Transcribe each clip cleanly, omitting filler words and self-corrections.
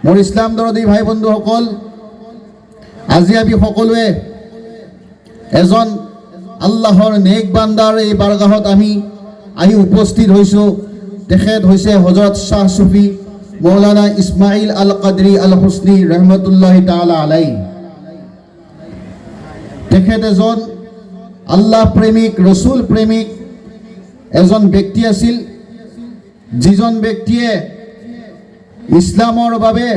মোৰ ইছলাম দৰদী ভাই বন্ধুসকল, আজি আমি সকলোৱে এজন আল্লাহৰ নেক বান্দাৰ এই বাৰগাহত আমি আহি উপস্থিত হৈছোঁ। তেখেত হৈছে হজৰত শ্বাহ চুফি মৌলানা ইছমাইল আল কাদৰী আল হুছনি ৰহমতুল্লাহি তাআলা আলাইহি। তেখেত এজন আল্লাহ প্ৰেমিক, ৰসুল প্ৰেমিক এজন ব্যক্তি আছিল, যিজন ব্যক্তিয়ে ইছলামৰ বাবে,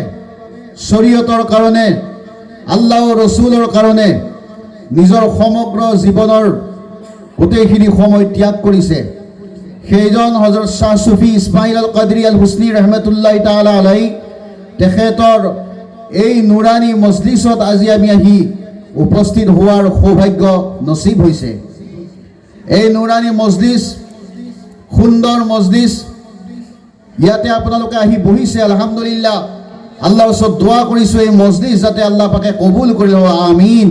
শৰীয়তৰ কাৰণে, আল্লাহ ৰসুলৰ কাৰণে নিজৰ সমগ্ৰ জীৱনৰ গোটেইখিনি সময় ত্যাগ কৰিছে। সেইজন হজৰত শ্বাহ চুফি ইছমাইল আল কাদৰী আল হুছনি ৰহমতুল্লাহি তাআলা আলাইহি। তেখেতৰ এই নুৰানী মজলিছত আজি আমি আহি উপস্থিত হোৱাৰ সৌভাগ্য নচিব হৈছে। এই নুৰানী মজলিছ, সুন্দৰ মজলিছ, ইয়াতে আপোনালোকে আহি বহিছে। আলহামদুলিল্লাহ, আল্লাহৰ ওচৰত দোৱা কৰিছোঁ এই মজলিছ যাতে আল্লাহ পাকে কবুল কৰি লওক, আমিন।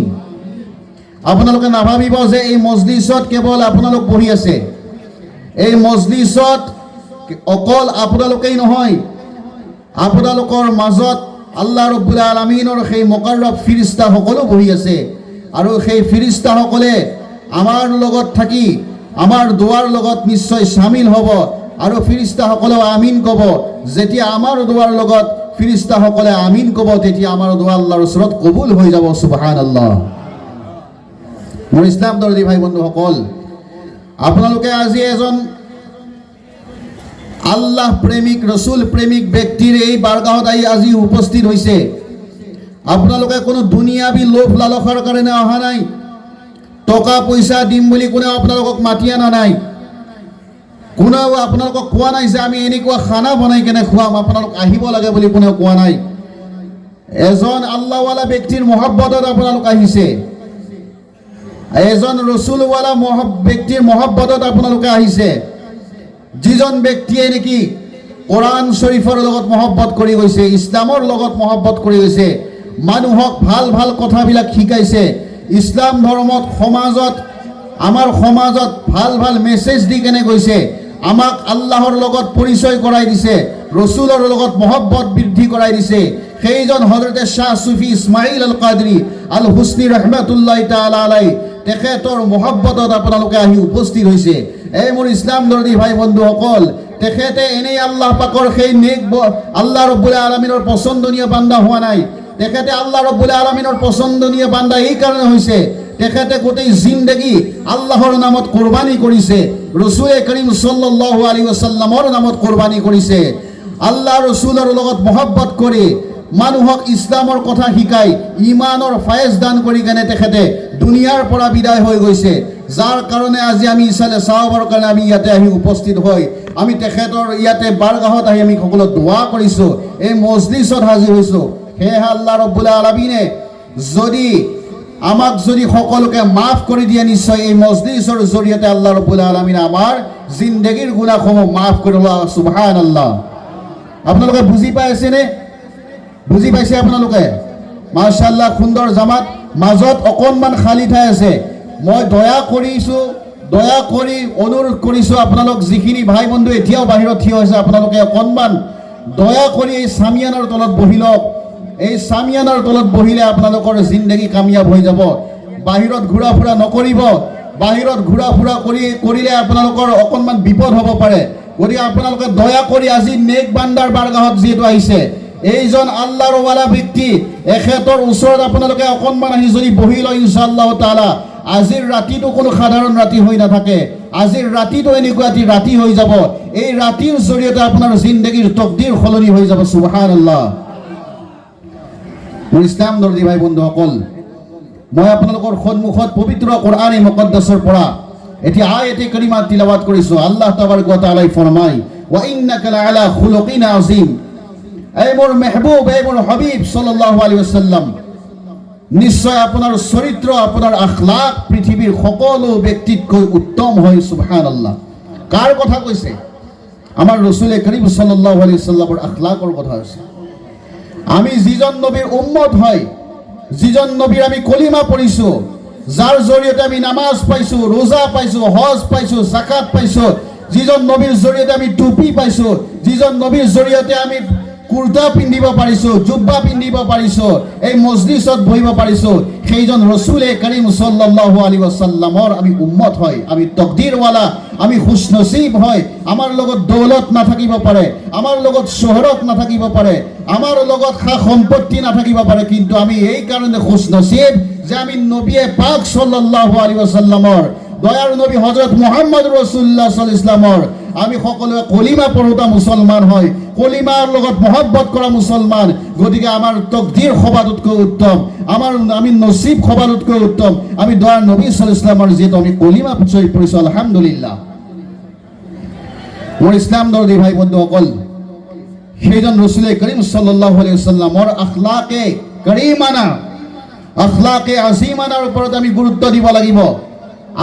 আপোনালোকে নাভাবিব যে এই মজলিছত কেৱল আপোনালোক বহি আছে। এই মজলিছত অকল আপোনালোকেই নহয়, আপোনালোকৰ মাজত আল্লাহ ৰব্বুল আলামিনৰ সেই মুকাৰৰব ফিৰিস্তাসকলো বহি আছে। আৰু সেই ফিৰিস্তাসকলে আমাৰ লগত থাকি আমাৰ দোৱাৰ লগত নিশ্চয় চামিল হ'ব। আৰু ফিৰিস্তাসকলেও আমিন ক'ব। যেতিয়া আমাৰ দোৱাৰ লগত ফিৰিস্তাসকলে আমিন ক'ব, তেতিয়া আমাৰ দোৱা আল্লাহৰ ওচৰত কবুল হৈ যাব। সুবহানাল্লাহ। মোৰ ইছলাম দৰদী ভাই বন্ধুসকল, আপোনালোকে আজি এজন আল্লাহ প্ৰেমিক, ৰসুল প্ৰেমিক ব্যক্তিৰ এই বাৰগাহত আহি আজি উপস্থিত হৈছে। আপোনালোকে কোনো দুনিয়াবী লোভ লালসাৰ কাৰণে অহা নাই। টকা পইচা দিম বুলি কোনেও আপোনালোকক মাতি অনা নাই। কোনেও আপোনালোকক কোৱা নাই যে আমি এনেকুৱা খানা বনাই কেনে খুৱাম, আপোনালোক আহিব লাগে বুলি কোনেও কোৱা নাই। এজন আল্লাহৱালা ব্যক্তিৰ মহব্বতত আপোনালোক আহিছে। এজন ৰসুলৱালা ব্যক্তিৰ মহব্বতত আপোনালোকে আহিছে, যিজন ব্যক্তিয়ে নেকি কোৰাণ শৰীফৰ লগত মহব্বত কৰি গৈছে, ইছলামৰ লগত মহব্বত কৰি গৈছে, মানুহক ভাল ভাল কথাবিলাক শিকাইছে। ইছলাম ধৰ্মত সমাজত, আমাৰ সমাজত ভাল ভাল মেছেজ দি কেনে গৈছে। আমাক আল্লাহৰ লগত পৰিচয় কৰাই দিছে, ৰসুলৰ লগত মহব্বত বৃদ্ধি কৰাই দিছে। সেইজন হজৰতে শ্বাহ চুফি ইছমাইল আল কাদৰী আল হুছনি ৰহমতুল্লাহি তাআলা আলাইহি। তেখেতৰ মহব্বতত আপোনালোকে আহি উপস্থিত হৈছে। এই মোৰ ইছলাম দৰদী ভাই বন্ধুসকল, তেখেতে এনেই আল্লাহ পাকৰ সেই নেক আল্লাহ ৰব্বুল আলামিনৰ পছন্দনীয় বান্দা হোৱা নাই। তেখেতে আল্লাহ ৰব্বুল আলামিনৰ পছন্দনীয় বান্দা এই কাৰণে হৈছে, তেখেতে গোটেই জিন্দগী আল্লাহৰ নামত কোৰবানী কৰিছে, ৰসুল কৰীম সাল্লাল্লাহু আলাইহি ওয়াসাল্লামৰ নামত কোৰবানী কৰিছে। আল্লাহ ৰসুলৰ লগত মহব্বত কৰি মানুহক ইছলামৰ কথা শিকাই ইমানৰ ফায়েজ দান কৰি কেনে তেখেতে দুনিয়াৰ পৰা বিদায় হৈ গৈছে। যাৰ কাৰণে আজি আমি ইছালে চাহাবৰ কাৰণে আমি ইয়াতে আহি উপস্থিত হৈ আমি তেখেতৰ ইয়াতে বাৰগাহত আহি আমি সকলো দোৱা কৰিছোঁ, এই মজলিছত হাজিৰ হৈছোঁ। সেয়েহে আল্লাহ ৰব্বুল আলামিনে যদি আমাক যদি সকলোকে মাফ কৰি দিয়ে, নিশ্চয় এই মজলিছৰ জৰিয়তে আল্লাহ ৰব্বুল আলামিনে আমাৰ জিন্দগীৰ গুনাহসমূহ মাফ কৰি লোৱা। সুবহানাল্লাহ। আপোনালোকে বুজি পাই আছেনে? বুজি পাইছে আপোনালোকে? মাশাআল্লাহ, সুন্দৰ জামাত, মাজত অকণমান খালী ঠাই আছে। মই দয়া কৰি অনুৰোধ কৰিছোঁ, আপোনালোক যিখিনি ভাই বন্ধু এতিয়াও বাহিৰত থিয় হৈছে, আপোনালোকে অকণমান দয়া কৰি এই চামিয়ানৰ তলত বহি লওক। এই চামিয়ানৰ তলত বহিলে আপোনালোকৰ জিন্দগী কামিয়াব হৈ যাব। বাহিৰত ঘূৰা ফুৰা নকৰিব। বাহিৰত ঘূৰা ফুৰা কৰিলে আপোনালোকৰ অকণমান বিপদ হ'ব পাৰে। গতিকে আপোনালোকে দয়া কৰি আজি নেক বান্দাৰ বাৰগাহত যিহেতু আহিছে, এইজন আল্লাহৰ ৱালা ব্যক্তি, এখেতৰ ওচৰত আপোনালোকে অকণমান আহি যদি বহি লয়, ইনশাআল্লাহ তাআলা আজিৰ ৰাতিটো কোনো সাধাৰণ ৰাতি হৈ নাথাকে। আজিৰ ৰাতিটো এনেকুৱা এটি ৰাতি হৈ যাব, এই ৰাতিৰ জৰিয়তে আপোনাৰ জিন্দগীৰ তকদিৰ সলনি হৈ যাব। সুবহানাল্লাহ। মোৰ ইছলাম দৰদী ভাই বন্ধুসকল, মই আপোনালোকৰ সন্মুখত পবিত্ৰ কোৰআনে মুকদ্দাছৰ পৰা এটি আয়াতে কাৰিমা তিলাৱাত কৰিছোঁ। আল্লাহ তাবাৰক ওয়া তাআলাই ফৰমায়, ওয়া ইন্নাকা লাআলা খুলুকিন আযীম। এই মোৰ মেহবুব, এই মোৰ হাবিব সাল্লাল্লাহু আলাইহি ওয়াসাল্লাম, নিশ্চয় আপোনাৰ চৰিত্ৰ, আপোনাৰ আখলাক পৃথিৱীৰ সকলো ব্যক্তিতকৈ উত্তম হয়। সুবহানাল্লাহ। কাৰ কথা কৈছে? আমাৰ ৰসুল কৰীম সাল্লাল্লাহু আলাইহি ওয়াসাল্লামৰ আখলাকৰ কথা হৈছে। আমি যিজন নবীৰ উম্মত হয়, যিজন নবীৰ আমি কলিমা পঢ়িছোঁ, যাৰ জৰিয়তে আমি নামাজ পাইছোঁ, ৰোজা পাইছোঁ, হজ পাইছোঁ, জাকাত পাইছোঁ, যিজন নবীৰ জৰিয়তে আমি টুপি পাইছোঁ, যিজন নবীৰ জৰিয়তে আমি কুৰ্তা পিন্ধিব পাৰিছোঁ, জুব্বা পিন্ধিব পাৰিছোঁ, এই মজলিছত বহিব পাৰিছোঁ, সেইজন ৰসুলে কৰীম সাল্লাল্লাহু আলাইহি ওয়াসাল্লামৰ আমি উম্মত হয়, আমি তকদিৰৱালা, আমি খুশনসিব হয়। আমাৰ লগত দৌলত নাথাকিব পাৰে, আমাৰ লগত চহৰত নাথাকিব পাৰে, আমাৰ লগত সা সম্পত্তি নাথাকিব পাৰে, কিন্তু আমি এই কাৰণে খুশনসিব যে আমি নবী পাক সাল্লাল্লাহু আলাইহি ওয়াসাল্লামৰ দয়াৰ নবী হযৰত মুহাম্মদ ৰাসূলুল্লাহ সাল্লাল্লাহু আলাইহি ওয়াসাল্লামৰ আমি সকলোৱে কলিমা পঢ়োতা মুছলমান হয়, কলিমাৰ লগত মহব্বত কৰা মুছলমান। গতিকে আমাৰ তকদিৰ সবাতোতকৈ উত্তম, আমি নসিব সবাতোতকৈ উত্তম, আমি দয়াৰ নবী সাল্লাল্লাহু আলাইহি ওয়াসাল্লামৰ যিটো আমি কলিমা পঢ়িছোঁ, আলহামদুলিল্লাহ। মোৰ ইছলাম দৰদি ভাই বন্ধুসকল, সেইজন ৰসুল কৰীম সাল্লাল্লাহু আলাইহি ওয়াসাল্লামৰ আখলাকে কৰীমানা, আখলাকে আজিমানাৰ ওপৰত আমি গুৰুত্ব দিব লাগিব।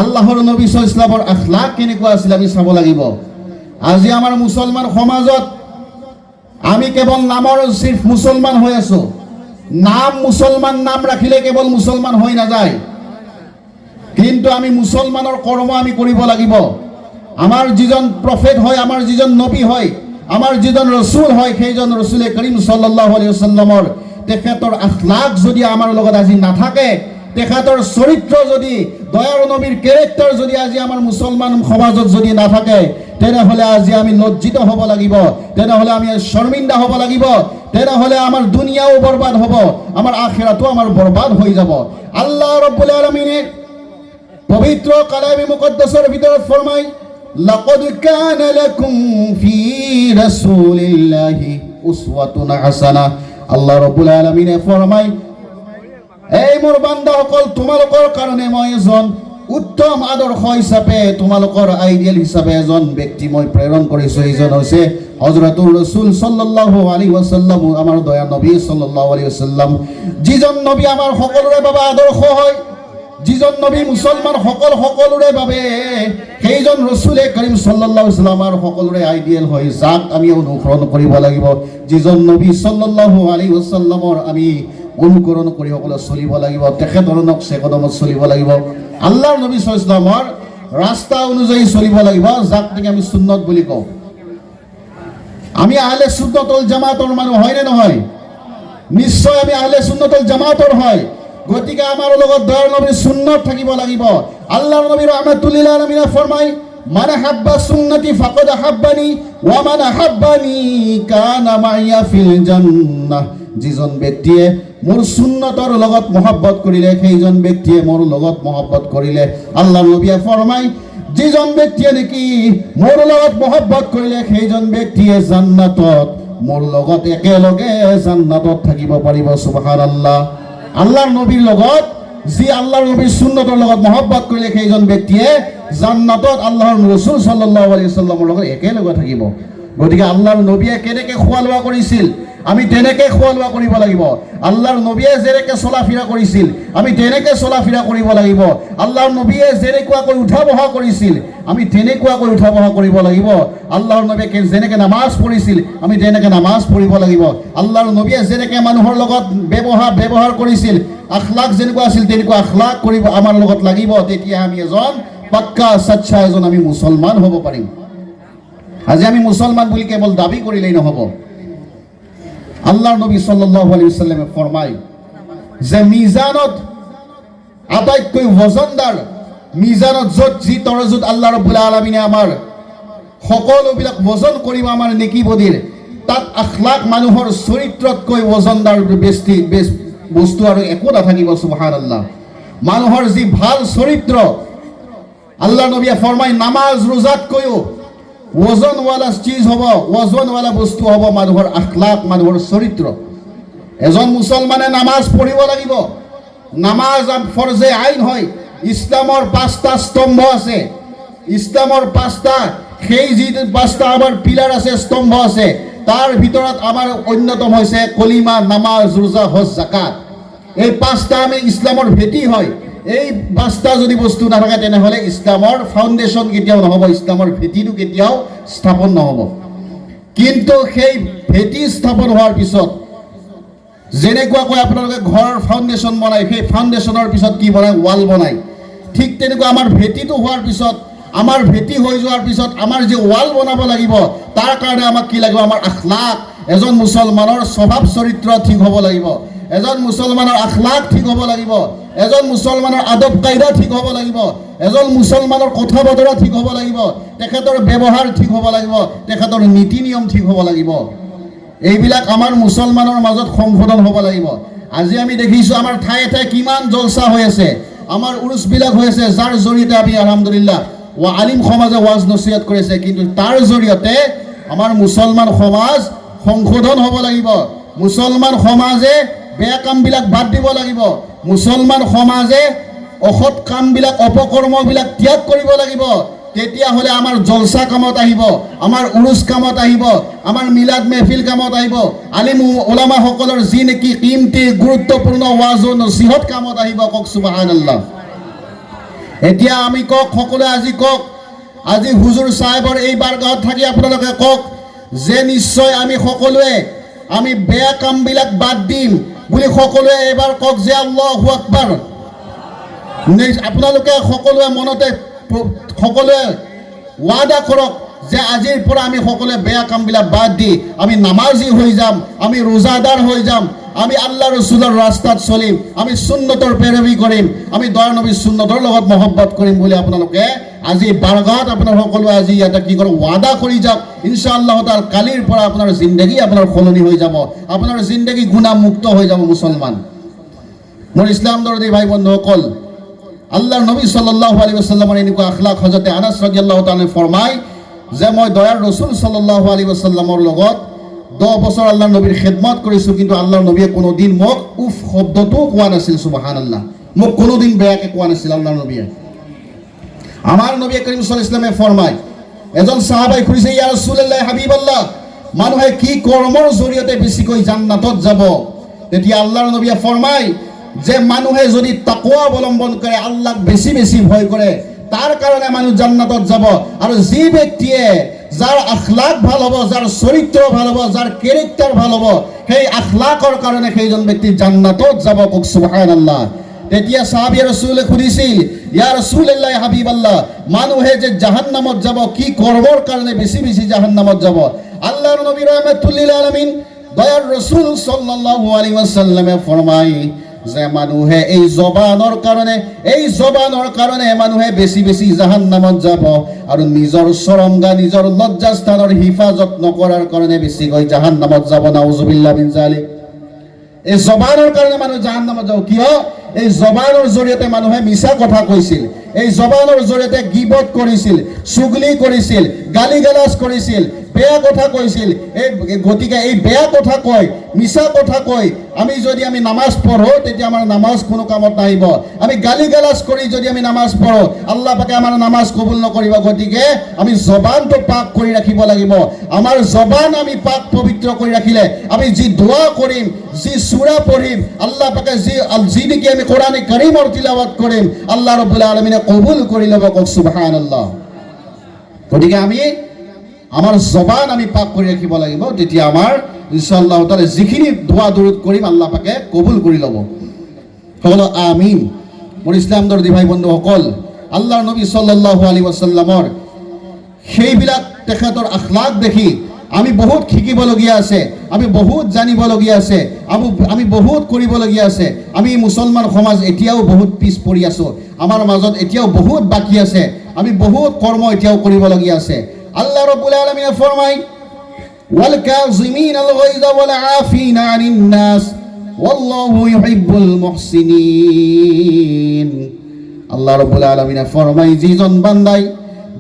আল্লাহৰ নবী সাল্লাল্লাহু আলাইহি ওয়াসাল্লামৰ আখলাক কেনেকুৱা আছিল আমি চাব লাগিব। আজি আমাৰ মুছলমান সমাজত আমি কেৱল নামৰ সিৰ্ফ মুছলমান হৈ আছোঁ। নাম মুছলমান, নাম ৰাখিলে কেৱল মুছলমান হৈ নাযায়, কিন্তু আমি মুছলমানৰ কৰ্ম আমি কৰিব লাগিব। আমাৰ যিজন প্ৰফেট হয়, আমাৰ যিজন নবী হয়, আমাৰ যিজন ৰসুল হয়, সেইজন ৰসুলে কৰীম সাল্লাল্লাহু আলাইহি ওয়াসাল্লামৰ তেখেতৰ আখলাক যদি আমাৰ লগত আজি নাথাকে, তেখেতৰ চৰিত্ৰ যদি, দয়াৰ নবীৰ কেৰেক্টাৰ যদি আজি আমাৰ মুছলমান সমাজত যদি নাথাকে, তেনেহ'লে আজি আমি লজ্জিত হ'ব লাগিব, তেনেহ'লে আমি শৰ্মিন্দা হ'ব লাগিব, তেনেহ'লে আমাৰ দুনিয়াও বৰবাদ হ'ব, আমাৰ আখিৰাতো আমাৰ বৰবাদ হৈ যাব। আল্লাহ ৰাব্বুল আলামিনে পবিত্ৰ কালামে মুকদ্দাছৰ ভিতৰত ফৰমায়, লাকাদ কানা লাকুম ফি ৰাসূলিল্লাহি উসওয়াতুন হাসানাহ। আল্লাহ ৰাব্বুল আলামিনে ফৰমায়, এই মোৰ বান্দাসকল, তোমালোকৰ কাৰণে মই এজন উত্তম আদৰ্শ হিচাপে, তোমালোকৰ আইডিয়েল হিচাপে এজন ব্যক্তি মই প্ৰেৰণ কৰিছোঁ। এইজন হৈছে হযৰতুৰ ৰাসূল সাল্লাল্লাহু আলাইহি ওয়াসাল্লাম, আমাৰ দয়া নবী সাল্লাল্লাহু আলাইহি ওয়াসাল্লাম, যিজন নবী আমাৰ সকলোৰে বাবে আদৰ্শ হয়, যিজন নবী মুছলমান সকলোৰে বাবে, সেইজন ৰসুলে কৰীম সাল্লাল্লাহু আলাইহি ওয়াসাল্লাম আমাৰ সকলোৰে আইডিয়েল হয়, যাক আমি অনুসৰণ কৰিব লাগিব। যিজন নবী সাল্লাল্লাহু আলাইহি ওয়াসাল্লামৰ আমি অনুকৰণ কৰি সকলো চলিব লাগিব, তেখেতৰ নকশে কদমত চলিব লাগিব, আল্লাহৰ নবী সাল্লাল্লাহু আলাইহি ওয়াসাল্লামৰ ৰাস্তা অনুযায়ী চলিব লাগিব, যাক নেকি আমি সুন্নত বুলি কওঁ। আমি আহলে সুন্নাত ওয়াল জামাতৰ মানুহ হয় নে নহয়? নিশ্চয় আমি আহলে সুন্নাত ওয়াল জামাতৰ হয়। গতিকে আমাৰ লগত দয়াৰ নবীৰ সুন্নত থাকিব লাগিব। আল্লাহৰ নবী রাহমাতুল লিল আলামিন ফরমায়, মান হাব্বা সুন্নতি ফাকাদ হাব্বানি ওয়া মান হাব্বানি কানা মাইয়া ফিল জান্নাহ। যিজন ব্যক্তিয়ে মোৰ সুন্নতৰ লগত মহব্বত কৰিলে, সেইজন ব্যক্তিয়ে মোৰ লগত মহব্বত কৰিলে। আল্লাহৰ নবীয়ে ফৰমায়, যিজন ব্যক্তিয়ে নেকি মোৰ লগত মহব্বত কৰিলে, সেইজন ব্যক্তিয়ে জান্নাতত মোৰ লগত একেলগে জান্নাতত থাকিব পাৰিব। সুবহানাল্লাহ। আল্লাহৰ নবীৰ লগত, যি আল্লাহৰ নবীৰ সুন্নতৰ লগত মহব্বত কৰিলে, সেইজন ব্যক্তিয়ে জান্নাতত আল্লাহৰ ৰাসূল সাল্লাল্লাহু আলাইহি ওয়াসাল্লামৰ লগত একেলগে থাকিব। গতিকে আল্লাহৰ নবীয়ে কেনেকৈ খোৱা লোৱা কৰিছিল, আমি তেনেকৈ খোৱা লোৱা কৰিব লাগিব। আল্লাহৰ নবীয়ে যেনেকৈ চলা ফিৰা কৰিছিল, আমি তেনেকৈ চলা ফিৰা কৰিব লাগিব। আল্লাহৰ নবীয়ে যেনেকুৱাকৈ উঠা বহা কৰিছিল, আমি তেনেকুৱাকৈ উঠা বহা কৰিব লাগিব। আল্লাহৰ নবীয়ে যেনেকৈ নামাজ পঢ়িছিল, আমি তেনেকৈ নামাজ পঢ়িব লাগিব। আল্লাহৰ নবীয়ে যেনেকৈ মানুহৰ লগত ব্যৱহাৰ কৰিছিল, আখলাক যেনেকুৱা আছিল, তেনেকুৱা আখলাক কৰিব আমাৰ লগত লাগিব। তেতিয়া আমি এজন পাক্কা সচ্চা এজন আমি মুছলমান হ'ব পাৰিম। আজি আমি মুছলমান বুলি কেৱল দাবী কৰিলেই নহ'ব। আল্লাহৰ নবী সাল্লাল্লাহু আলাইহি ওয়াসাল্লামে ফৰমায় যে মিজানত আটাইতকৈ ওজনদাৰ, মিজানত য'ত যি তৰজুত আল্লাহ ৰাব্বুল আলামিনে আমাৰ সকলোবিলাক ওজন কৰিব আমাৰ নেকি বদিৰ, তাত আখলাক মানুহৰ চৰিত্ৰতকৈ ওজনদাৰ বস্তু আৰু একো নাথাকিব। সুবহানাল্লাহ। মানুহৰ যি ভাল চৰিত্ৰ, আল্লাহ নবীয়ে ফৰমায়, নামাজ ৰোজাতকৈও ওজনৱালা চিজ হ'ব, ওজনৱালা বস্তু হ'ব মানুহৰ আখলাক, মানুহৰ চৰিত্ৰ। এজন মুছলমানে নামাজ পঢ়িব লাগিব। নামাজ ফৰজে আইন হয়। ইছলামৰ 5টা স্তম্ভ আছে, ইছলামৰ 5টা, সেই যি 5টা আমাৰ পিলাৰ আছে, স্তম্ভ আছে, তাৰ ভিতৰত আমাৰ অন্যতম হৈছে কলিমা, নামাজ, ৰোজা, হজ, জাকাত। এই 5টা আমি ইছলামৰ ভেটি হয়। এই 5টা যদি বস্তু নাথাকে, তেনেহ'লে ইছলামৰ ফাউণ্ডেশ্যন কেতিয়াও নহ'ব, ইছলামৰ ভেটিটো কেতিয়াও স্থাপন নহ'ব। কিন্তু সেই ভেটি স্থাপন হোৱাৰ পিছত, যেনেকুৱাকৈ আপোনালোকে ঘৰৰ ফাউণ্ডেশ্যন বনায়, সেই ফাউণ্ডেশ্যনৰ পিছত কি বনায়? ৱাল বনায়। ঠিক তেনেকুৱা আমাৰ ভেটিটো হোৱাৰ পিছত, আমাৰ ভেটি হৈ যোৱাৰ পিছত আমাৰ যে ৱাল বনাব লাগিব, তাৰ কাৰণে আমাক কি লাগিব? আমাৰ আখলাক, এজন মুছলমানৰ স্বভাৱ চৰিত্ৰ ঠিক হ'ব লাগিব, এজন মুছলমানৰ আখলাক ঠিক হ'ব লাগিব, এজন মুছলমানৰ আদব কায়দা ঠিক হ'ব লাগিব, এজন মুছলমানৰ কথা বতৰা ঠিক হ'ব লাগিব, তেখেতৰ ব্যৱহাৰ ঠিক হ'ব লাগিব, তেখেতৰ নীতি নিয়ম ঠিক হ'ব লাগিব। এইবিলাক আমাৰ মুছলমানৰ মাজত সংশোধন হ'ব লাগিব। আজি আমি দেখিছোঁ আমাৰ ঠায়ে ঠায়ে কিমান জলসা হৈ আছে, আমাৰ উৰুচবিলাক হৈ আছে, যাৰ জৰিয়তে আমি আলহামদুলিল্লাহ আলিম সমাজে ৱাজ নচিহত কৰিছে, কিন্তু তাৰ জৰিয়তে আমাৰ মুছলমান সমাজ সংশোধন হ'ব লাগিব। মুছলমান সমাজে বেয়া কামবিলাক বাদ দিব লাগিব, মুছলমান সমাজে অসৎ কামবিলাক অপকৰ্মবিলাক ত্যাগ কৰিব লাগিব। তেতিয়াহ'লে আমাৰ জলসা কামত আহিব, আমাৰ উৰুচ কামত আহিব, আমাৰ মিলাদ মেহফিল কামত আহিব, আলিম ওলামাসকলৰ যি নেকি কিমতি গুৰুত্বপূৰ্ণ ৱাজ নচিহত কামত আহিব। কওক সুবহানাল্লাহ। এতিয়া আমি কওক, সকলোৱে আজি কওক, আজি হুজুৰ চাহেবৰ এই বাৰগাহত থাকি আপোনালোকে কওক যে নিশ্চয় আমি সকলোৱে আমি বেয়া কামবিলাক বাদ দিম বুলি সকলোৱে এবাৰ কওক যে আল্লাহু আকবাৰ। আপোনালোকে সকলোৱে মনতে সকলোৱে ৱাদা কৰক যে আজিৰ পৰা আমি সকলোৱে বেয়া কামবিলাক বাদ দি আমি নামাজি হৈ যাম, আমি ৰোজাদাৰ হৈ যাম, আমি আল্লাহ ৰসুলৰ ৰাস্তাত চলিম, আমি সুন্নতৰ পেৰৱি কৰিম, আমি দয়াৰ নবীৰ সুন্নতৰ লগত মহব্বত কৰিম বুলি আপোনালোকে আজি বাৰগাহত আপোনাৰ সকলোৱে আজি ইয়াতে কি কৰক, ৱাদা কৰি যাওক। ইনশাআল্লাহ তাআলা কালিৰ পৰা আপোনাৰ জিন্দগী আপোনাৰ সলনি হৈ যাব, আপোনাৰ জিন্দগী গুণামুক্ত হৈ যাব। মুছলমান মোৰ ইছলাম দৰদী ভাই বন্ধুসকল, আল্লাহৰ নবী সাল্লাল্লাহু আলাইহি ওয়াসাল্লামৰ এনেকুৱা আখলাক হযৰতে আনাস ৰাদিয়াল্লাহু তাআলা ফৰমায় যে মই দয়াৰ ৰসুল সাল্লাল্লাহু আলাইহি ওয়াসাল্লামৰ লগত 10 বছৰ আল্লাহৰ নবীৰ খেদমত কৰিছোঁ, কিন্তু আল্লাহৰ নবীয়ে কোনোদিন মোক উফ শব্দটো কোৱা নাছিল। সুবহানাল্লাহ, মোক কোনোদিন বেয়াকৈ কোৱা নাছিল আল্লাহৰ নবীয়ে। আমাৰ নবী কৰীম সাল্লাল্লাহু আলাইহি ওয়াসাল্লামে ফৰমায়, এজন সাহাবাই সুধিছে, ইয়া ৰাসূলুল্লাহ হাবিবাল্লাহ, মানুহে কি কৰ্মৰ জৰিয়তে বেছিকৈ জান্নাতত যাব? তেতিয়া আল্লাহৰ নবীয়ে ফৰমায় যে মানুহে যদি তাকওয়া অৱলম্বন কৰে, আল্লাহক বেছি বেছি ভয় কৰে, তাৰ কাৰণে মানুহ জান্নাতত যাব। আৰু যি ব্যক্তিয়ে যাৰ আখলাক ভাল হ'ব, যাৰ চৰিত্ৰ ভাল হ'ব, যাৰ কেৰেক্টাৰ ভাল হ'ব, সেই আখলাকৰ কাৰণে সেইজন ব্যক্তি জান্নাতত যাব। কওক সুবহানাল্লাহ। তেতিয়া সাহাবী ৰাসূলে সুধিছিল, ইয়া ৰাসূলুল্লাহ হাবিবাল্লাহ, মানুহে যে জাহান্নামত যাব কি কৰ্মৰ কাৰণে বেছি বেছি জাহান্নামত যাব? আল্লাহৰ নবী ৰাহমাতুল লিল আলামিন দয়াৰ ৰাসূল সাল্লাল্লাহু আলাইহি ওয়াসাল্লামে ফৰমায় যে মানুহে এই জবানৰ কাৰণে মানুহে বেছি বেছি জাহান্নামত যাব, আৰু নিজৰ শৰমগা নিজৰ লজ্জাস্থানৰ হিফাজত নকৰাৰ কাৰণে বেছিকৈ জাহান্নামত যাব। নাউজুবিল্লাহ মিন জালিক। এই জবানৰ কাৰণে মানুহ জাহান্নামত যাব। কিয়? এই জবানৰ জৰিয়তে মানুহে মিছা কথা কৈছিল, এই জবানৰ জৰিয়তে গিবত কৰিছিল, চুগলি কৰিছিল, গালি গালাজ কৰিছিল, বেয়া কথা কৈছিল। গতিকে এই বেয়া কথা কয়, মিছা কথা কয় আমি যদি আমি নামাজ পঢ়ো, তেতিয়া আমাৰ নামাজ কোনো কামত নাহিব। আমি গালি গালাজ কৰি যদি আমি নামাজ পঢ়ো, আল্লাহ পাকে আমাৰ নামাজ কবুল নকৰিব। গতিকে আমি জবানটো পাক কৰি ৰাখিব লাগিব। আমাৰ জবান আমি পাক পবিত্ৰ কৰি ৰাখিলে আমি যি দোৱা কৰিম, যি সূৰা পঢ়িম, আল্লাহ পাকে যি নেকি আমি কোৰআনে কাৰীমৰ তিলাওয়াত কৰিম, আল্লাহ ৰাব্বুল আলামিনে কবুল কৰি ল'ব। কওক সুবহানাল্লাহ। গতিকে আমি আমাৰ জবান আমি পাক কৰি ৰাখিব লাগিব, তেতিয়া আমাৰ ইনশাআল্লাহ তাআলা যিখিনি দোৱা দৰুদ কৰিম আল্লাহ পাকে কবুল কৰি ল'ব। সকলো আমিন। মোৰ ইছলাম দৰদী ভাই বন্ধুসকল, আল্লাহৰ নবী সাল্লাল্লাহু আলাইহি ওয়াসাল্লামৰ সেইবিলাক তেখেতৰ আখলাক দেখি আমি বহুত শিকিবলগীয়া আছে, আমি বহুত জানিবলগীয়া আছে, আমি বহুত কৰিবলগীয়া আছে। আমি মুছলমান সমাজ এতিয়াও বহুত পিছ পৰি আছোঁ, আমাৰ মাজত এতিয়াও বহুত বাকী আছে, আমি বহুত কৰ্ম এতিয়াও কৰিবলগীয়া আছে। আল্লাহ রাব্বুল আলামিনে ফরমায়, ওয়াল কাযিমিনাল গায়যা ওয়াল আফিনা আনিন নাস ওয়াল্লাহু ইউহিব্বুল মুহসিনিন। আল্লাহ রাব্বুল আলামিনে ফরমায়,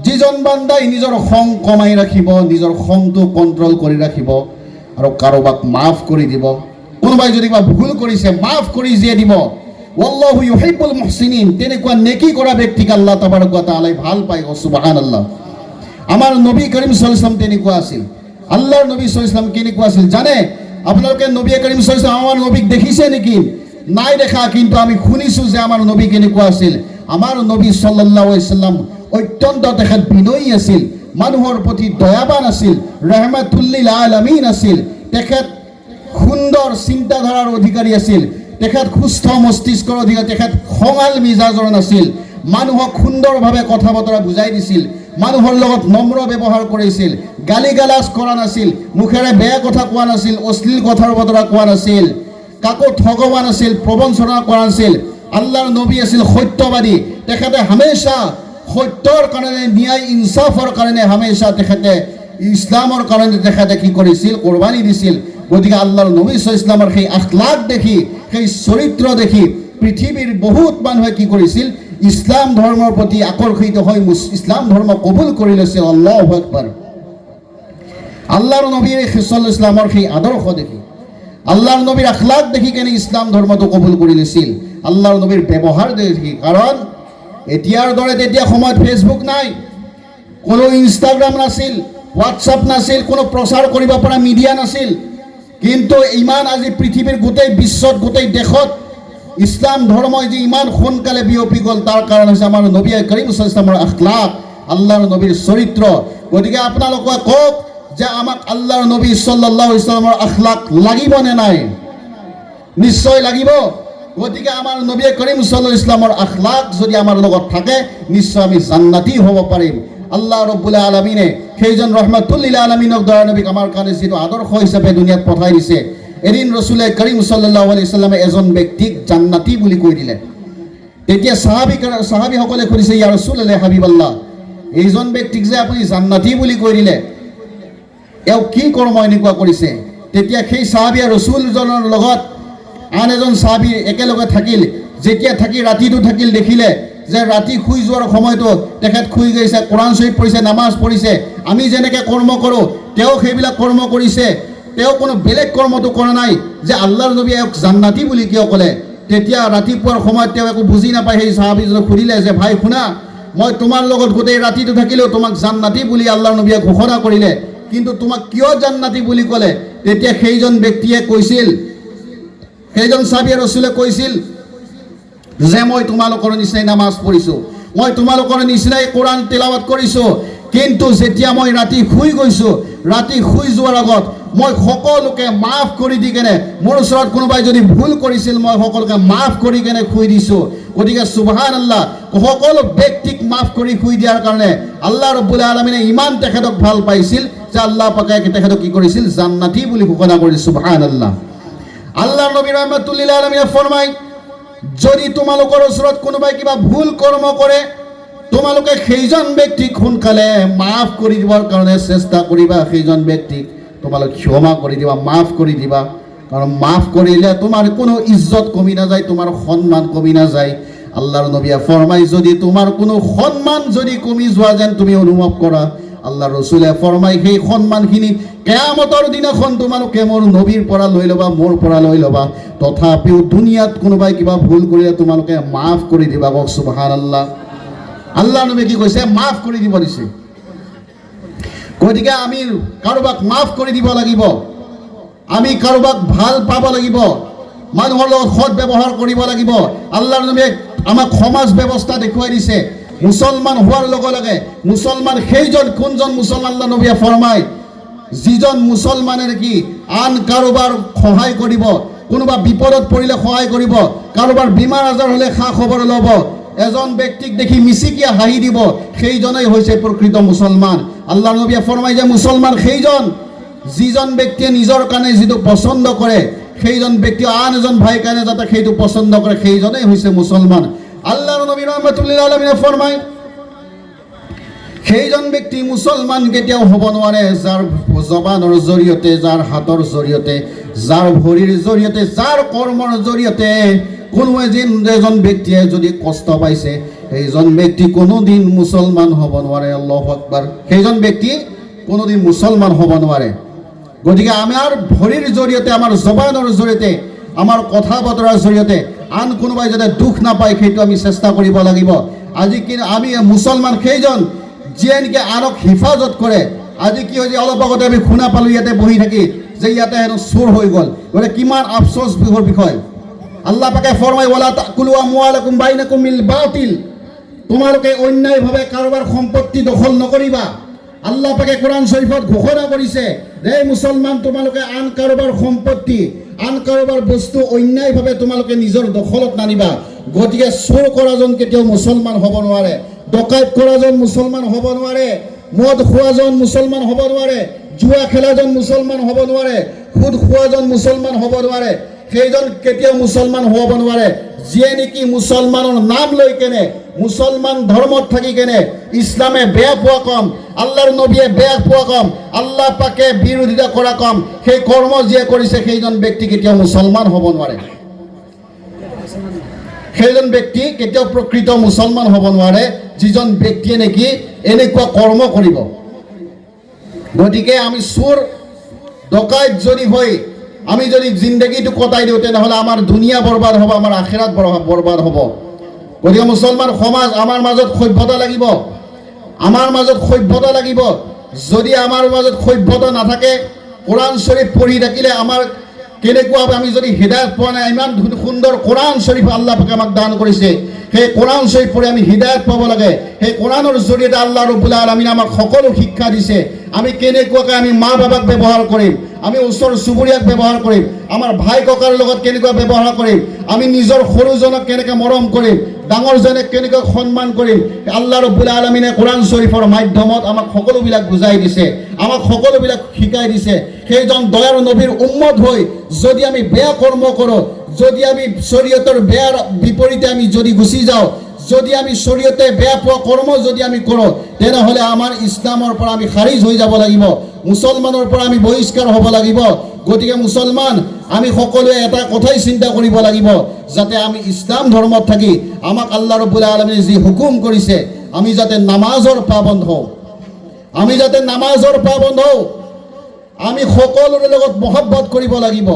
যিজন বান্দাই নিজৰ খং কমাই ৰাখিব, নিজৰ খংটো কণ্ট্ৰল কৰি ৰাখিব, আৰু কাৰোবাক মাফ কৰি দিব, কোনোবাই যদি কিবা ভুল কৰিছে মাফ কৰি দিয়ে দিব, ওয়াল্লাহু ইউহিব্বুল মুহসিনিন, তেনেকুৱা নেকি কৰা ব্যক্তিক আল্লাহ তাবাৰক ওয়া তাআলা ভাল পায়। সুবহানাল্লাহ। আমাৰ নবী কৰিম সাল্লাল্লাহু আলাইহি ওয়াসাল্লাম তেনেকুৱা আছিল। আল্লাহৰ নবী সাল্লাল্লাহু আলাইহি ওয়াসাল্লাম কেনেকুৱা আছিল জানে? আপোনালোকে নবী কৰিম সাল্লাল্লাহু আলাইহি ওয়াসাল্লাম আমাৰ নবীক দেখিছে নেকি? নাই দেখা, কিন্তু আমি শুনিছোঁ যে আমাৰ নবী কেনেকুৱা আছিল। আমাৰ নবী সাল্লাল্লাহু আলাইহি ওয়াসাল্লাম অত্যন্ত তেখেত বিনয়ী আছিল, মানুহৰ প্ৰতি দয়াবান আছিল, ৰাহমাতুল লিল আলামিন আছিল। তেখেত সুন্দৰ চিন্তাধাৰাৰ অধিকাৰী আছিল, তেখেত সুস্থ মস্তিষ্কৰ অধিকাৰী, তেখেত খঙাল মিজাজৰ নাছিল, মানুহক সুন্দৰভাৱে কথা বতৰা বুজাই দিছিল, মানুহৰ লগত নম্ৰ ব্যৱহাৰ কৰিছিল, গালি গালাজ কৰা নাছিল, মুখেৰে বেয়া কথা কোৱা নাছিল, অশ্লীল কথাৰ বতৰা কোৱা নাছিল, কাকো ঠগোৱা নাছিল, প্ৰবঞ্চনা কৰা নাছিল। আল্লাহৰ নবী আছিল সত্যবাদী। তেখেতে হামেশা সত্যৰ কাৰণে, ন্যায় ইনচাফৰ কাৰণে হামেশা তেখেতে ইছলামৰ কাৰণে তেখেতে কি কৰিছিল? কোৰবানী দিছিল। গতিকে আল্লাহৰ নবী সাল্লাল্লাহু আলাইহি ওয়াসাল্লামৰ সেই আখলাক দেখি, সেই চৰিত্ৰ দেখি পৃথিৱীৰ বহুত মানুহে কি কৰিছিল? ইছলাম ধৰ্মৰ প্ৰতি আকৰ্ষিত হৈ ইছলাম ধৰ্ম কবুল কৰি লৈছিল। আল্লাহু আকবাৰ। আল্লাহৰ নবীৰ সাল্লাল্লাহু আলাইহি ওয়াসাল্লামৰ সেই আদৰ্শ দেখি, আল্লাহৰ নবীৰ আখলাক দেখি কেনে ইছলাম ধৰ্মটো কবুল কৰি লৈছিল। আল্লাহৰ নবীৰ ব্যৱহাৰ দেখি। কাৰণ এতিয়াৰ দৰে তেতিয়া সময়ত ফেচবুক নাই, কোনো ইনষ্টাগ্ৰাম নাছিল, হোৱাটছআপ নাছিল, কোনো প্ৰচাৰ কৰিব পৰা মিডিয়া নাছিল। কিন্তু ইমান আজি পৃথিৱীৰ গোটেই বিশ্বত, গোটেই দেশত ইছলাম ধৰ্মই যে ইমান সোনকালে বিয়পি গ'ল, তাৰ কাৰণ হৈছে আমাৰ নবী কৰিম সাল্লাল্লাহু আলাইহি ওয়াসাল্লামৰ আখলাক, আল্লাহৰ নবীৰ চৰিত্ৰ। গতিকে আপোনালোকে কওক যে আমাক আল্লাহৰ নবী সাল্লাল্লাহু আলাইহি ওয়াসাল্লামৰ আখলাক লাগিব নে নাই? নিশ্চয় লাগিব। গতিকে আমাৰ নবী কৰিম সাল্লাল্লাহু আলাইহি ওয়াসাল্লামৰ আখলাক যদি আমাৰ লগত থাকে, নিশ্চয় আমি জান্নাতি হ'ব পাৰিম। আল্লাহ ৰব্বুল আলামিনে সেইজন ৰহমাতুল লিল আলামিনক দয়া নবীক আমাৰ কাৰণে যিটো আদৰ্শ হিচাপে দুনিয়াত পঠাই দিছে। এদিন ৰসুলে কৰিম সাল্লাল্লাহু আলাইহি ওয়াসাল্লামে এজন ব্যক্তিক জান্নাতি বুলি কৈ দিলে। তেতিয়া সাহাবীসকলে সুধিছে, ইয়া ৰাসূলুল্লাহ হাবিবাল্লাহ, এইজন ব্যক্তিক যে আপুনি জান্নাতি বুলি কৈ দিলে, এওঁ কি কৰ্ম এনেকুৱা কৰিছে? তেতিয়া সেই সাহাবীয়ে ৰসুলজনৰ লগত আন এজন সাহাবী একেলগে থাকিল। যেতিয়া থাকি ৰাতিটো থাকিল, দেখিলে যে ৰাতি শুই যোৱাৰ সময়তো তেখেত শুই গৈছে, কোৰআন শৰীফ পঢ়িছে, নামাজ পঢ়িছে। আমি যেনেকৈ কৰ্ম কৰোঁ তেওঁ সেইবিলাক কৰ্ম কৰিছে। তেওঁ কোনো বেলেগ কৰ্মটো কৰা নাই। যে আল্লাহৰ নবীয়ে এওঁক জান্নাতি বুলি কিয় ক'লে? তেতিয়া ৰাতিপুৱাৰ সময়ত তেওঁ একো বুজি নাপায়। সেই সাহাবীজনক সুধিলে যে ভাই শুনা, মই তোমাৰ লগত গোটেই ৰাতিটো থাকিলেও তোমাক জান্নাতি বুলি আল্লাহৰ নবীয়ে ঘোষণা কৰিলে, কিন্তু তোমাক কিয় জান্নাতি বুলি ক'লে? তেতিয়া সেইজন ব্যক্তিয়ে কৈছিল, সেইজন সাহাবীয়ে ৰসুলে কৈছিল যে মই তোমালোকৰ নিচিনাই নামাজ পঢ়িছোঁ, মই তোমালোকৰ নিচিনাই কোৰআন তেলাৱাত কৰিছোঁ, কিন্তু যেতিয়া মই ৰাতি শুই গৈছোঁ, ৰাতি শুই যোৱাৰ আগত মই সকলোকে মাফ কৰি দি কেনে, মোৰ ওচৰত কোনোবাই যদি ভুল কৰিছিল মই সকলোকে মাফ কৰি কেনে শুই দিছোঁ। গতিকে সুবহানাল্লাহ, সকলো ব্যক্তিক মাফ কৰি শুই দিয়াৰ কাৰণে আল্লাহ ৰব্বুল আলামিনে ইমান তেখেতক ভাল পাইছিল যে আল্লাহ পাকে তেখেতক কি কৰিছিল? জান্নাতি বুলি ঘোষণা কৰিছিল। সুবহানাল্লাহ। আল্লাহ নবী ৰহমাতুল লিল আলামিনে ফৰমায়, যদি তোমালোকৰ ওচৰত কোনোবাই কিবা ভুল কৰ্ম কৰে, তোমালোকে সেইজন ব্যক্তিক সোনকালে মাফ কৰি দিবৰ কাৰণে চেষ্টা কৰিবা। সেইজন ব্যক্তিক তোমালোকে ক্ষমা কৰি দিবা, মাফ কৰি দিবা। কাৰণ মাফ কৰিলে তোমাৰ কোনো ইজ্জত কমি নাযায়, তোমাৰ সন্মান কমি নাযায়। আল্লাহৰ নবীয়ে ফৰমাই, যদি তোমাৰ কোনো সন্মান যদি কমি যোৱা যেন তুমি অনুভৱ কৰা, আল্লাহ ৰসুলে ফৰমাই সেই সন্মানখিনি কিয়ামতৰ দিনাখন তোমালোকে মোৰ নবীৰ পৰা লৈ ল'বা, মোৰ পৰা লৈ ল'বা। তথাপিও দুনিয়াত কোনোবাই কিবা ভুল কৰিলে তোমালোকে মাফ কৰি দিবা। কওক সুবহানাল্লাহ। আল্লাহ নবী কি কৈছে? মাফ কৰি দিব দিছে। গতিকে আমি কাৰোবাক মাফ কৰি দিব লাগিব, আমি কাৰোবাক ভাল পাব লাগিব, মানুহৰ লগত সৎ ব্যৱহাৰ কৰিব লাগিব। আল্লাহৰ নবীয়ে আমাক সমাজ ব্যৱস্থা দেখুৱাই দিছে। মুছলমান হোৱাৰ লগে লগে মুছলমান সেইজন কোনজন মুছলমান? আল্লাহ নবীয়ে ফৰমায়, যিজন মুছলমানে নেকি আন কাৰোবাৰ সহায় কৰিব, কোনোবা বিপদত পৰিলে সহায় কৰিব, কাৰোবাৰ বেমাৰ আজাৰ হ'লে খা খবৰ ল'ব, এজন ব্যক্তিক দেখি মিচিকিয়া হাঁহি দিব, সেইজনেই হৈছে প্ৰকৃত মুছলমান। আল্লাহ নবীয়ে ফৰমায় যে মুছলমান সেইজন যিজন ব্যক্তিয়ে নিজৰ কাৰণে যিটো পচন্দ কৰে, সেইজন ব্যক্তি আন এজন ভাইৰ কাৰণে যাতে সেইটো পচন্দ কৰে, সেইজনেই হৈছে মুছলমান। আল্লাহৰ নবী ৰহমাতুল লিল আলামিনে ফৰমায়, সেইজন ব্যক্তি মুছলমান কেতিয়াও হ'ব নোৱাৰে যাৰ জবানৰ জৰিয়তে, যাৰ হাতৰ জৰিয়তে, যাৰ ভৰিৰ জৰিয়তে, যাৰ কৰ্মৰ জৰিয়তে কোনো এজন ব্যক্তিয়ে যদি কষ্ট পাইছে, সেইজন ব্যক্তি কোনোদিন মুছলমান হ'ব নোৱাৰে। আল্লাহু আকবাৰ। সেইজন ব্যক্তি কোনোদিন মুছলমান হ'ব নোৱাৰে। গতিকে আমাৰ ভৰিৰ জৰিয়তে, আমাৰ জবানৰ জৰিয়তে, আমাৰ কথা বতৰাৰ জৰিয়তে আন কোনোবাই যাতে দুখ নাপায়, সেইটো আমি চেষ্টা কৰিব লাগিব। আজি কি আমি মুছলমান সেইজন যিয়ে নেকি আনক হিফাজত কৰে। আজি কি হৈছে, অলপ আগতে আমি শুনা পালোঁ ইয়াতে বহি থাকি যে ইয়াতে হেনো চোৰ হৈ গ'ল। গতিকে কিমান আফচোচ বিষয়। আল্লাহ পাকে ফৰমায়, ওয়ালা তাকুলু আমওয়ালাকুম বাইনাকুম বিল বাতিল, তোমালোকে অন্যায়ভাৱে কাৰোবাৰ সম্পত্তি দখল নকৰিবা। আল্লাহ পাকে কোৰআন শৰীফত ঘোষণা কৰিছে যে মুছলমান, তোমালোকে আন কাৰোবাৰ সম্পত্তি, আন কাৰোবাৰ বস্তু অন্যায়ভাৱে তোমালোকে নিজৰ দখলত নানিবা। গতিকে চোৰ কৰাজন কেতিয়াও মুছলমান হ'ব নোৱাৰে। ডকাইত কৰাজন মুছলমান হ'ব নোৱাৰে, মদ খোৱাজন মুছলমান হ'ব নোৱাৰে, জুৱা খেলাজন মুছলমান হ'ব নোৱাৰে, সুদ খোৱাজন মুছলমান হ'ব নোৱাৰে, সেইজন কেতিয়াও মুছলমান হ'ব নোৱাৰে যিয়ে নেকি মুছলমানৰ নাম লৈ কেনে, মুছলমান ধৰ্মত থাকি কেনে ইছলামে বেয়া পোৱা কম, আল্লাহৰ নবীয়ে বেয়া পোৱা কম, আল্লাহ পাকে বিৰোধিতা কৰা কম, সেই কৰ্ম যিয়ে কৰিছে সেইজন ব্যক্তি কেতিয়াও মুছলমান হ'ব নোৱাৰে। সেইজন ব্যক্তি কেতিয়াও প্ৰকৃত মুছলমান হ'ব নোৱাৰে যিজন ব্যক্তিয়ে নেকি এনেকুৱা কৰ্ম কৰিব। গতিকে আমি চোৰ ডকাইত যদি হৈ আমি যদি জিন্দগীটো কটাই দিওঁ তেনেহ'লে আমাৰ দুনিয়া বৰবাদ হ'ব, আমাৰ আখিৰাত বৰবাদ হ'ব। গতিকে মুছলমান সমাজ আমাৰ মাজত সভ্যতা লাগিব, আমাৰ মাজত সভ্যতা লাগিব। যদি আমাৰ মাজত সভ্যতা নাথাকে, কোৰআন শৰীফ পঢ়ি থাকিলে আমাৰ কেনেকুৱা আমি যদি হৃদায়ত পোৱা নাই, ইমান সুন্দৰ কোৰআন শৰীফ আল্লাহ পাকে আমাক দান কৰিছে, সেই কোৰআন শৰীফ পঢ়ি আমি হৃদায়ত পাব লাগে। সেই কোৰআনৰ জৰিয়তে আল্লাহ ৰাব্বুল আলামিন আমাক সকলো শিক্ষা দিছে, আমি কেনেকুৱাকৈ আমি মা বাবাক ব্যৱহাৰ কৰিম, আমি ওচৰ চুবুৰীয়াক ব্যৱহাৰ কৰিম, আমাৰ ভাই ককাৰ লগত কেনেকুৱা ব্যৱহাৰ কৰিম, আমি নিজৰ সৰুজনক কেনেকৈ মৰম কৰিম, ডাঙৰজনক কেনেকৈ সন্মান কৰিম, আল্লাহ ৰাব্বুল আলামিনে কোৰআন শৰীফৰ মাধ্যমত আমাক সকলোবিলাক বুজাই দিছে, আমাক সকলোবিলাক শিকাই দিছে। সেইজন দয়াৰ নবীৰ উম্মত হৈ যদি আমি বেয়া কৰ্ম কৰোঁ, যদি আমি শৰীয়তৰ বেয়াৰ বিপৰীতে আমি যদি গুচি যাওঁ, যদি আমি শৰীয়তে বেয়া পোৱা কৰ্ম যদি আমি কৰোঁ, তেনেহ'লে আমাৰ ইছলামৰ পৰা আমি খাৰিজ হৈ যাব লাগিব, মুছলমানৰ পৰা আমি বহিষ্কাৰ হ'ব লাগিব। গতিকে মুছলমান আমি সকলোৱে এটা কথাই চিন্তা কৰিব লাগিব, যাতে আমি ইছলাম ধৰ্মত থাকি আমাক আল্লাহ ৰাব্বুল আলামিনে যি হুকুম কৰিছে, আমি যাতে নামাজৰ পাবন্ধ হওঁ, আমি যাতে নামাজৰ পাবন্ধ হওঁ, আমি সকলোৰে লগত মহব্বত কৰিব লাগিব,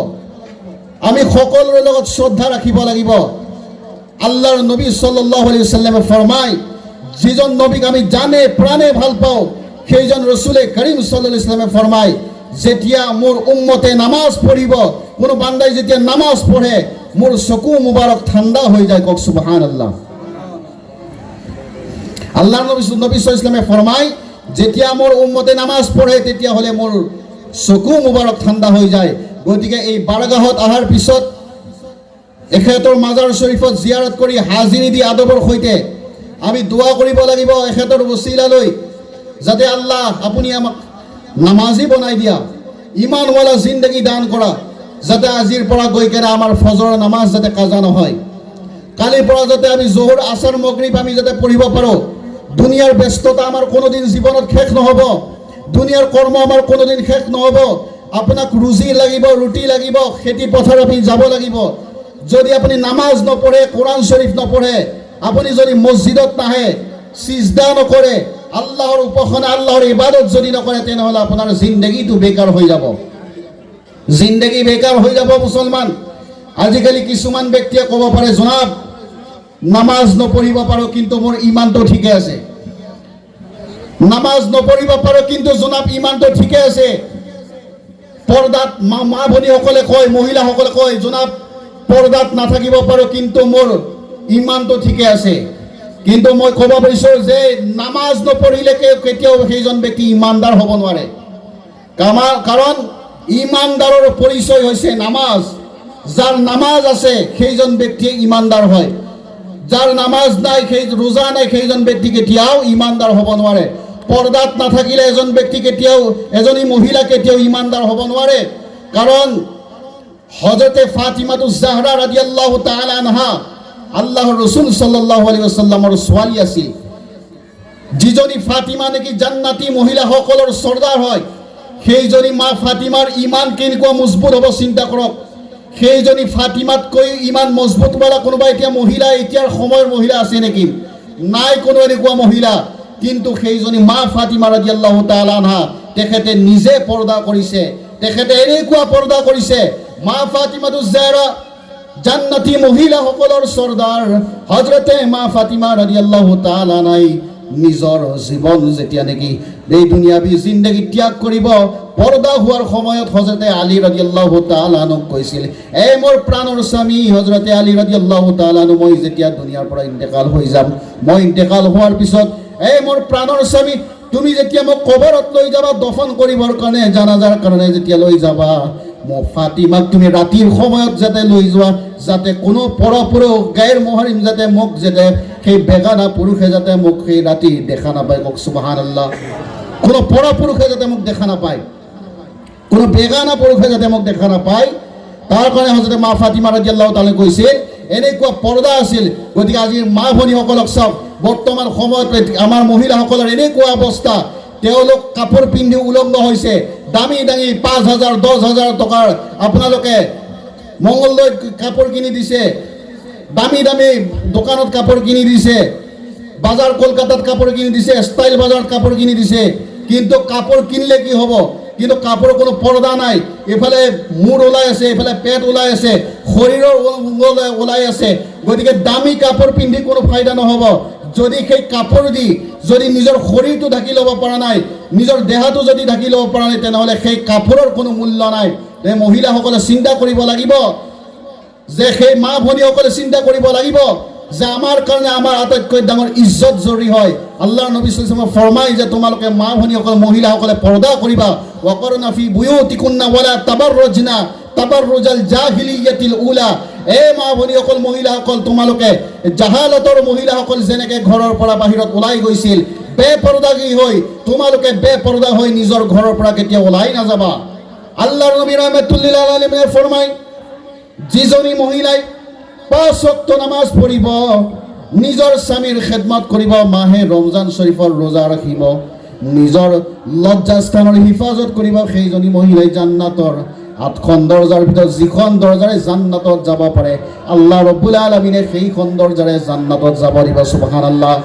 আমি সকলোৰে লগত শ্ৰদ্ধা ৰাখিব লাগিব। আল্লাহৰ নবী সাল্লাল্লাহু আলাইহি ওয়াসাল্লামে ফৰমায়, যিজন নবীক আমি জানে প্ৰাণে ভাল পাওঁ, সেইজন ৰসুলে কৰীম সাল্লাল্লাহু আলাইহি ওয়াসাল্লামে ফৰমায়, যেতিয়া মোৰ উম্মতে নামাজ পঢ়িব, কোনো বান্দাই যেতিয়া নামাজ পঢ়ে, মোৰ চকু মুবাৰক ঠাণ্ডা হৈ যায়। কওক সুবহানাল্লাহ। আল্লাহৰ নবী সাল্লাল্লাহু আলাইহি ওয়াসাল্লামে ফৰমায়, যেতিয়া মোৰ উম্মতে নামাজ পঢ়ে তেতিয়াহ'লে মোৰ চকু মুবাৰক ঠাণ্ডা হৈ যায়। গতিকে এই বাৰগাহত অহাৰ পিছত এখেতৰ মাজাৰ শৰীফত জিয়াৰত কৰি হাজিৰি দি আদবৰ সৈতে আমি দোৱা কৰিব লাগিব এখেতৰ বছিলালৈ, যাতে আল্লাহ আপুনি আমাক নামাজি বনাই দিয়া, ইমানৱালা জিন্দগী দান কৰা, যাতে আজিৰ পৰা গৈ কেনে আমাৰ ফজৰৰ নামাজ যাতে কাজা নহয়, কালিৰ পৰা যাতে আমি জোহৰ আছৰ মাগৰিব আমি যাতে পঢ়িব পাৰোঁ। দুনিয়াৰ ব্যস্ততা আমাৰ কোনোদিন জীৱনত শেষ নহ'ব, দুনিয়াৰ কৰ্ম আমাৰ কোনোদিন শেষ নহ'ব। আপোনাক ৰুজি লাগিব, ৰুটি লাগিব, খেতি পথাৰ আপুনি যাব লাগিব। যদি আপুনি নামাজ নপঢ়ে, কোৰআন শৰীফ নপঢ়ে, আপুনি যদি মছজিদত নাহে, সিজদা নকৰে, আল্লাহৰ উপাসনা আল্লাহৰ ইবাদত যদি নকৰে, তেনেহ'লে আপোনাৰ জিন্দগীটো বেকাৰ হৈ যাব, জিন্দগী বেকাৰ হৈ যাব। মুছলমান আজিকালি কিছুমান ব্যক্তিয়ে ক'ব পাৰে, জনাব নামাজ নপঢ়িব পাৰোঁ কিন্তু মোৰ ইমানটো ঠিকে আছে, নামাজ নপঢ়িব পাৰোঁ কিন্তু জনাব ইমানটো ঠিকে আছে। পৰ্দাত মা ভনীসকলে কয়, মহিলাসকলে কয়, জনাব পৰ্দাত নাথাকিব পাৰোঁ কিন্তু মোৰ ইমানটো ঠিকে আছে। কিন্তু মই ক'ব বিচাৰোঁ যে নামাজ নপঢ়িলে কেতিয়াও সেইজন ব্যক্তি ইমানদাৰ হ'ব নোৱাৰে। কাৰণ ইমানদাৰৰ পৰিচয় হৈছে নামাজ। যাৰ নামাজ আছে সেইজন ব্যক্তিয়ে ইমানদাৰ হয়, যাৰ নামাজ নাই, সেই ৰোজা নাই, সেইজন ব্যক্তি কেতিয়াও ইমানদাৰ হ'ব নোৱাৰে। পৰ্দাত নাথাকিলে এজন ব্যক্তি কেতিয়াও, এজনী মহিলা কেতিয়াও ইমানদাৰ হ'ব নোৱাৰে। কাৰণ হযৰতে ফাতিমাতুজ জাহৰা ৰাদিয়াল্লাহু তাআলা আনহা আল্লাহৰ ৰাসূল সাল্লাল্লাহু আলাইহি ওয়াসাল্লামৰ ছোৱালী আছিল, যিজনী ফাতিমা নেকি জান্নাতি মহিলাসকলৰ চৰ্দাৰ হয়। সেইজনী মা ফাতিমাৰ ইমান কেনেকুৱা মজবুত হ'ব চিন্তা কৰক। সেইজনী ফাতিমাতকৈ ইমান মজবুত হোৱা কোনোবা এতিয়া মহিলা, এতিয়াৰ সময়ৰ মহিলা আছে নেকি? নাই কোনো এনেকুৱা মহিলা। কিন্তু সেইজনী মা ফাতিমা ৰাদিয়াল্লাহু তাআলা আনহা, তেখেতে নিজে পৰ্দা কৰিছে, তেখেতে এনেকুৱা পৰ্দা কৰিছে। মা ফাতিমাতুজ জাহৰা জান্নাতি মহিলাসকলৰ চৰ্দাৰ হযৰতে মা ফাতিমা ৰাদিয়াল্লাহু তাআলা আনহাই নিজৰ জীৱন যেতিয়া নেকি এই দুনিয়াবী জিন্দগী ত্যাগ কৰিব, পৰ্দা হোৱাৰ সময়ত হযৰতে আলী ৰাদিয়াল্লাহু তাআলা আনহুক কৈছিল, এই মোৰ প্ৰাণৰ স্বামী হযৰতে আলী ৰাদিয়াল্লাহু তাআলা আনহু, মই যেতিয়া দুনিয়াৰ পৰা ইন্তেকাল হৈ যাম, মই ইন্তেকাল হোৱাৰ পিছত এই মোৰ প্ৰাণৰ স্বামী, তুমি যেতিয়া মোক কবৰত লৈ যাবা দফন কৰিবৰ কাৰণে, জানাজাৰ কাৰণে যেতিয়া লৈ যাবা, ফাতিমাক তুমি ৰাতিৰ সময়ত যাতে লৈ যোৱা, যাতে কোনো পৰপুৰুষ গাইৰ মহৰিম যাতে মোক যাতে সেই বেগানা পুৰুষে যাতে মোক সেই ৰাতি দেখা নাপায়। কওক সুবহানাল্লাহ। কোনো পৰপুৰুষে যাতে মোক দেখা নাপায়, কোনো বেগানা পুৰুষে যাতে মোক দেখা নাপায়, তাৰ কাৰণে হযৰতে মা ফাতিমা ৰাদিয়াল্লাহু তাআলা কৈছিল এনেকুৱা পৰ্দা আছিল। গতিকে আজি মা ভনীসকলক চাওক, বৰ্তমান সময়ত আমাৰ মহিলাসকলৰ এনেকুৱা অৱস্থা, তেওঁলোক কাপোৰ পিন্ধি উলংগ হৈছে, দামী দামী 5,000 10,000 টকাৰ আপোনালোকে মংগলদৈত কাপোৰ কিনি দিছে, দামী দামী দোকানত কাপোৰ কিনি দিছে, বাজাৰ কলকাতাত কাপোৰ কিনি দিছে, ষ্টাইল বাজাৰত কাপোৰ কিনি দিছে। কিন্তু কাপোৰ কিনিলে কি হ'ব? কিন্তু কাপোৰৰ কোনো পৰ্দা নাই। এফালে মূৰ ওলাই আছে, এফালে পেট ওলাই আছে, শৰীৰৰ অংগ ওলাই আছে। গতিকে দামী কাপোৰ পিন্ধি কোনো ফাইদা নহ'ব। যদি সেই কাপোৰ দি যদি নিজৰ শৰীৰটো ঢাকি ল'ব পৰা নাই, নিজৰ দেহাটো যদি ঢাকি ল'ব পৰা নাই, তেনেহ'লে সেই কাপোৰৰ কোনো মূল্য নাই। এই মহিলাসকলে চিন্তা কৰিব লাগিব যে, সেই মা ভনীসকলে চিন্তা কৰিব লাগিব যে আমাৰ কাৰণে আমাৰ আটাইতকৈ ডাঙৰ ইজ্জত জৰুৰী হয়। আল্লাহৰ নবী সাল্লাল্লাহু আলাইহি ওয়াসাল্লামে ফৰমায় যে তোমালোকে মা ভনীসকলে মহিলাসকলে পৰ্দা কৰিবা। ওয়াকৰনা ফি বুয়ুতিকুন্না ওয়ালা তাবাৰৰুজনা তাবাৰৰুজাল জাহিলিয়াতিল উলা। এই মা ভনীসকল মহিলাসকল তোমালোকে জাহালতৰ মহিলাসকল যেনেকৈ ঘৰৰ পৰা বাহিৰত ওলাই গৈছিল বেপৰ্দাগী হৈ, তোমালোকে বেপৰ্দা হৈ নিজৰ ঘৰৰ পৰা কেতিয়া ওলাই নাযাবা। আল্লাহৰ নবী ৰাহমাতুল লিল আলামিনে ফৰমায় যিজনী মহিলাই 5 ওয়াক্ত নামাজ পঢ়িব, নিজৰ স্বামীৰ খেদমত কৰিব, মাহে ৰমজান শৰীফৰ ৰোজা ৰাখিব, নিজৰ লজ্জাস্থানৰ হিফাজত কৰিব, সেইজনী মহিলাই জান্নাতৰ 8খন দৰজাৰ ভিতৰত যিখন দৰজাৰে জান্নাতত যাব পাৰে, আল্লাহ ৰব্বুল আলামিনে সেইখন দৰজাৰে জান্নাতত যাব দিব। সুবহানাল্লাহ।